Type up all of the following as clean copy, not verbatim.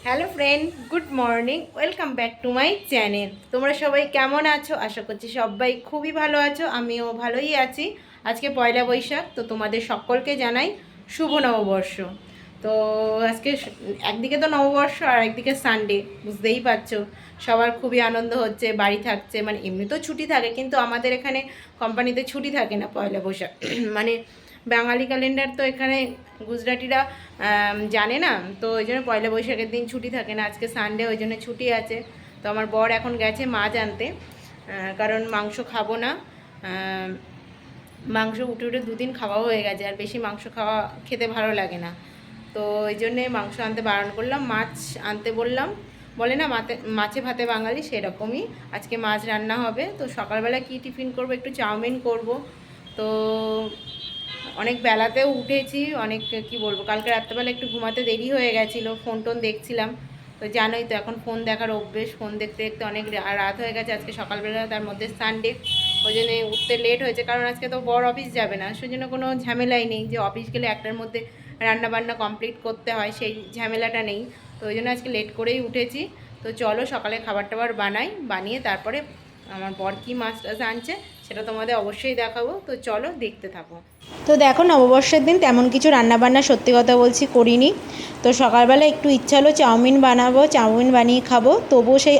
Hello friend, good morning, welcome back to my channel. তোমরা সবাই কেমন আছো? আশা করছি সবাই খুবই ভালো আছো, আমিও ভালোই আছি। আজকে পয়লা বৈশাখ, তো তোমাদের সকলকে জানাই শুভ নববর্ষ। তো আজকে একদিকে তো নববর্ষ আর একদিকে সানডে, বুঝতেই পারছো সবার খুবই আনন্দ হচ্ছে, বাড়ি থাকছে। মানে এমনি তো ছুটি থাকে, কিন্তু আমাদের এখানে কোম্পানিতে ছুটি থাকে না পয়লা বৈশাখ। মানে বাঙালি ক্যালেন্ডার তো এখানে গুজরাটিরা জানে না, তো ওই জন্য পয়লা বৈশাখের দিন ছুটি থাকে না। আজকে সানডে, ওই জন্য ছুটি আছে। তো আমার বর এখন গেছে মাছ আনতে, কারণ মাংস খাবো না। মাংস উঠে উঠে দুদিন খাওয়া হয়ে গেছে, আর বেশি মাংস খাওয়া খেতে ভালো লাগে না। তো ওই জন্যে মাংস আনতে বারণ করলাম, মাছ আনতে বললাম। বলে না মাছে ভাতে বাঙালি, সেরকমই আজকে মাছ রান্না হবে। তো সকালবেলা কি টিফিন করব, একটু চাউমিন করব। তো অনেক বেলাতেও উঠেছি, অনেক কি বলবো, কালকে রাত্রেবেলা একটু ঘুমাতে দেরি হয়ে গেছিলো, ফোন টোন দেখছিলাম। তো জানোই তো এখন ফোন দেখার অভ্যেস, ফোন দেখতে দেখতে অনেক রাত হয়ে গেছে। আজকে সকালবেলা, তার মধ্যে সানডে, ওই জন্য উঠতে লেট হয়েছে। কারণ আজকে তো বড় অফিস যাবে না, সেই জন্য কোনো ঝামেলাই নেই যে অফিস গেলে একটার মধ্যে রান্নাবান্না কমপ্লিট করতে হয়, সেই ঝামেলাটা নেই। তো ওই জন্য আজকে লেট করেই উঠেছি। তো চলো সকালে খাবার টাবার বানাই, বানিয়ে তারপরে আমার বর কী মাছ টাছ আনছে সেটা তোমাদের অবশ্যই দেখাবো। তো চলো দেখতে থাকো। তো দেখো, নববর্ষের দিন তেমন কিছু রান্নাবান্না সত্যি কথা বলছি করিনি। তো সকালবেলা একটু ইচ্ছা হলো চাউমিন বানাবো, চাউমিন বানিয়ে খাবো। তবুও সেই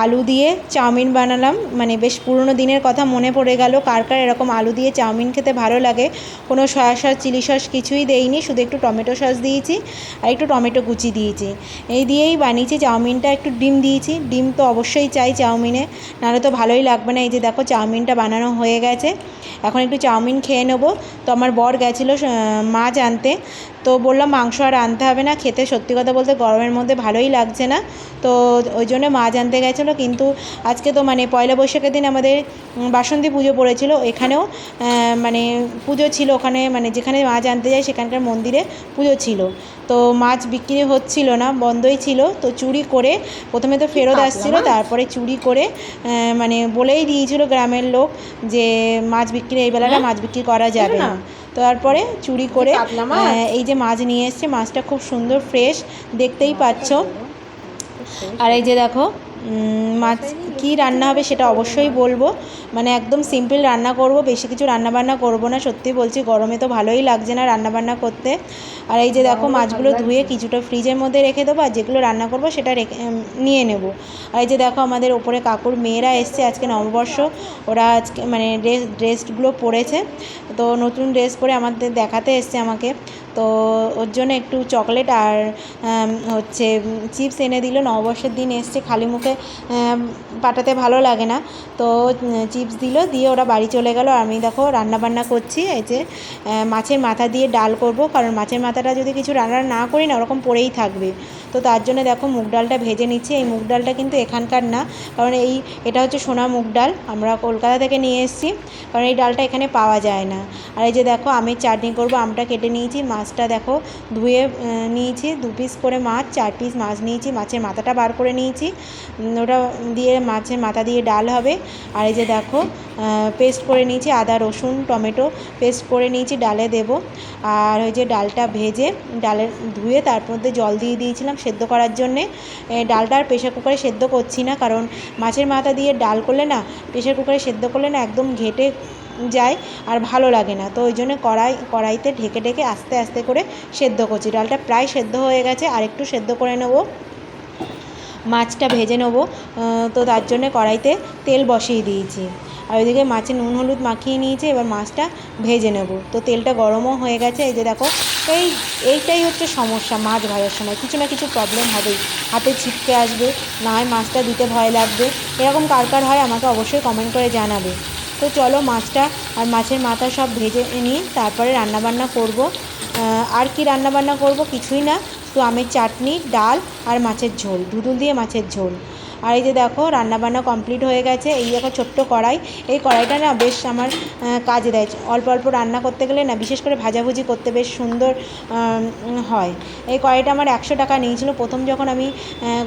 আলু দিয়ে চাউমিন বানালাম। মানে বেশ পুরনো দিনের কথা মনে পড়ে গেল, কার কার এরকম আলু দিয়ে চাউমিন খেতে ভালো লাগে। কোনো সয়া সস, চিলি সস কিছুই দেইনি, শুধু একটু টমেটো সস দিয়েছি আর একটু টমেটো কুচি দিয়েছি। এই দিয়েই বানিয়েছি চাউমিনটা। একটু ডিম দিয়েছি, ডিম তো অবশ্যই চাই চাউমিনে, নাহলে তো ভালোই লাগবে না। এই যে দেখো চাউমিনটা বানানো হয়ে গেছে, এখন একটু চাউমিন খেয়ে নেবো। তো আমার বর গেছিলো মাছ আনতে, তো বললাম মাংস আর আনতে হবে না, খেতে সত্যি কথা বলতে গরমের মধ্যে ভালোই লাগছে না। তো ওই জন্য মাছ আনতে গেছিলো। কিন্তু আজকে তো মানে পয়লা বৈশাখের দিন আমাদের বাসন্তী পুজো পড়েছিল, এখানেও মানে পুজো ছিল। ওখানে মানে যেখানে মাছ আনতে যায় সেখানকার মন্দিরে পুজো ছিল। তো মাছ বিক্রি হচ্ছিল না, বন্ধই ছিল। তো চুরি করে, প্রথমে তো ফেরত আসছিলো, তারপরে চুরি করে মানে বলেই দিয়েছিল গ্রামের লোক যে মাছ বিক্রি, এই বেলাটা মাছ বিক্রি করা যাবে না। তো তারপরে চুরি করে এই যে মাছ নিয়ে এসছে, মাছটা খুব সুন্দর ফ্রেশ, দেখতেই পাচ্ছ। আর এই যে দেখো মাছ কী রান্না হবে সেটা অবশ্যই বলবো। মানে একদম সিম্পল রান্না করব, বেশি কিছু রান্নাবান্না করব না। সত্যি বলছি, গরমে তো ভালোই লাগছে না রান্নাবান্না করতে। আর এই যে দেখো মাছগুলো ধুয়ে কিছুটা ফ্রিজের মধ্যে রেখে দেবো, আর যেগুলো রান্না করব সেটা নিয়ে নেব। আর এই যে দেখো আমাদের ওপরে কাকুর মেয়েরা এসছে, আজকে নববর্ষ। ওরা আজকে মানে ড্রেসগুলো পরেছে, তো নতুন ড্রেস পরে আমাদের দেখাতে এসছে আমাকে। তো ওর জন্য একটু চকলেট আর হচ্ছে চিপস এনে দিল। নববর্ষের দিন এসছে, খালি মুখে পাঠাতে ভালো লাগে না। তো চিপস দিল, দিয়ে ওরা বাড়ি চলে গেল। আমি দেখো রান্নাবান্না করছি। এই যে মাছের মাথা দিয়ে ডাল করব, কারণ মাছের মাথাটা যদি কিছু রান্না না করি না, ওরকম পড়েই থাকবে। তো তার জন্য দেখো মুগ ডালটা ভেজে নিচ্ছি। এই মুগ ডালটা কিন্তু এখানকার না, কারণ এটা হচ্ছে সোনা মুগ ডাল, আমরা কলকাতা থেকে নিয়ে এসেছি, কারণ এই ডালটা এখানে পাওয়া যায় না। আর এই যে দেখো আমের চাটনি করব, আমটা কেটে নিয়েছি, মাছটা দেখো ধুয়ে নিয়েছি, 2 পিস করে মাছ, 4 পিস মাছ নিয়েছি, মাছের মাথাটা বার করে নিয়েছি। ওটা দিয়ে মাছের মাথা দিয়ে ডাল হবে। আর এই যে দেখো পেস্ট করে নিয়েছি, আদা রসুন টমেটো পেস্ট করে নিয়েছি, ডালে দেব। আর ওই যে ডালটা ভেজে, ডালের ধুয়ে তার মধ্যে জল দিয়ে দিয়েছিলাম সেদ্ধ করার জন্যে। ডালটা আর প্রেশার কুকারে সেদ্ধ করছি না, কারণ মাছের মাথা দিয়ে ডাল করলে না, প্রেশার কুকারে সেদ্ধ করলে না একদম ঘেটে যায় আর ভালো লাগে না। তো ওই জন্য কড়াইতে ঢেকে ঢেকে আস্তে আস্তে করে সেদ্ধ করছি। ডালটা প্রায় সেদ্ধ হয়ে গেছে, আর একটু সেদ্ধ করে নেব, মাছটা ভেজে নেব। তো তার জন্য কড়াইতে তেল বসিয়ে দিয়েছি, আর ওইদিকে মাছে নুন হলুদ মাখিয়ে নিয়েছি, এবার মাছটা ভেজে নেব। তো তেলটা গরমও হয়ে গেছে। এই যে দেখো এইটাই হচ্ছে সমস্যা, মাছ ভাজার সময় কিছু না কিছু প্রবলেম হবেই, হাতে ছিটকে আসবে, না হয় মাছটা দিতে ভয় লাগবে। এরকম কার কার হয় আমাকে অবশ্যই কমেন্ট করে জানাবে। তো চলো মাছটা আর মাছের মাথা সব ভেজে নিয়ে তারপরে রান্নাবান্না করব। আর কি রান্নাবান্না করব, কিছুই না, তো আমের চাটনি, ডাল আর মাছের ঝোল, ধুদুল দিয়ে মাছের ঝোল। আর এই যে দেখো রান্নাবান্না কমপ্লিট হয়ে গেছে। এই দেখো ছোট্ট কড়াই, এই কড়াইটা না বেশ আমার কাজে দেয়। অল্প অল্প রান্না করতে গেলে না, বিশেষ করে ভাজাভুজি করতে বেশ সুন্দর হয়। এই কড়াইটা আমার 100 টাকা নিয়েছিল প্রথম যখন আমি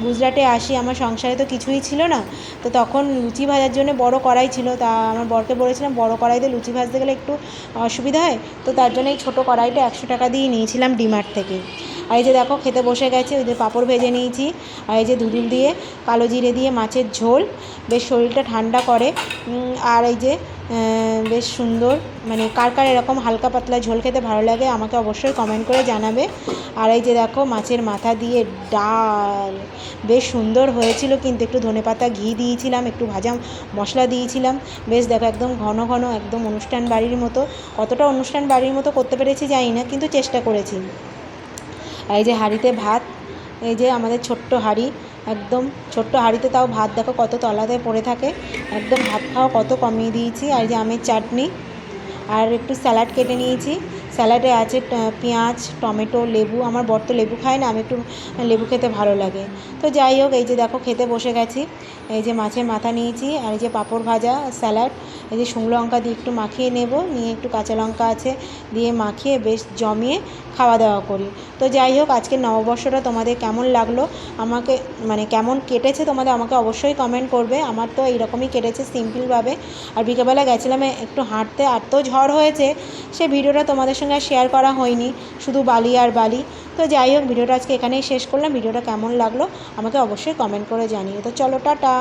গুজরাটে আসি। আমার সংসারে তো কিছুই ছিল না, তো তখন লুচি ভাজার জন্য বড় কড়াই ছিল। তা আমার বরকে বলেছিলাম বড় কড়াইতে লুচি ভাজতে গেলে একটু অসুবিধা হয়, তো তার জন্য এই ছোটো কড়াইটা 100 টাকা দিয়ে নিয়েছিলাম ডিমার্ট থেকে। আর এই যে দেখো খেতে বসে গেছে, ওই যে পাঁপড় ভেজে নিয়েছি, আর এই যে দুধুল দিয়ে কালো জিরে দিয়ে মাছের ঝোল, বেশ শরীরটা ঠান্ডা করে। আর এই যে বেশ সুন্দর, মানে কার কার এরকম হালকা পাতলা ঝোল খেতে ভালো লাগে আমাকে অবশ্যই কমেন্ট করে জানাবে। আর এই যে দেখো মাছের মাথা দিয়ে ডাল, বেশ সুন্দর হয়েছিল, কিন্তু একটু ধনেপাতা ঘি দিয়েছিলাম, একটু ভাজা মশলা দিয়েছিলাম, বেশ দেখো একদম ঘন ঘন, একদম অনুষ্ঠান বাড়ির মতো। কতটা অনুষ্ঠান বাড়ির মতো করতে পেরেছি জানি না, কিন্তু চেষ্টা করেছি। আর এই যে হাঁড়িতে ভাত, এই যে আমাদের ছোট্ট হাঁড়ি, একদম ছোট্ট হাঁড়িতে তাও ভাত দেখো কত তলাতে পড়ে থাকে, একদম ভাত খাওয়া কত কমিয়ে দিয়েছি। আর এই যে আমের চাটনি, আর একটু স্যালাড কেটে নিয়েছি, স্যালাডে আছে পেঁয়াজ, টমেটো, লেবু। আমার বর তো লেবু খায় না, আমি একটু লেবু খেতে ভালো লাগে। তো যাই হোক, এই যে দেখো খেতে বসে গেছি। এই যে মাছের মাথা নিয়েছি, আর এই যে পাঁপড় ভাজা, স্যালাড, এই যে শুকনো লঙ্কা দিয়ে একটু মাখিয়ে নেব, নিয়ে একটু কাঁচা লঙ্কা আছে দিয়ে মাখিয়ে বেশ জমিয়ে খাওয়া দাওয়া করি। তো যাই হোক, আজকের নববর্ষটা তোমাদের কেমন লাগলো আমাকে, মানে কেমন কেটেছে তোমাদের আমাকে অবশ্যই কমেন্ট করবে। আমার তো এইরকমই কেটেছে, সিম্পলভাবে। আর বিকেলবেলা গেছিলাম একটু হাঁটতে, আর তো ঝড় হয়েছে, সে ভিডিওটা তোমাদের সঙ্গে আর শেয়ার করা হয়নি, শুধু বালি আর বালি। তো যাই হোক, ভিডিওটা আজকে এখানেই শেষ করলাম। ভিডিওটা কেমন লাগলো আমাকে অবশ্যই কমেন্ট করে জানিয়ে। তো চলো, টাটা।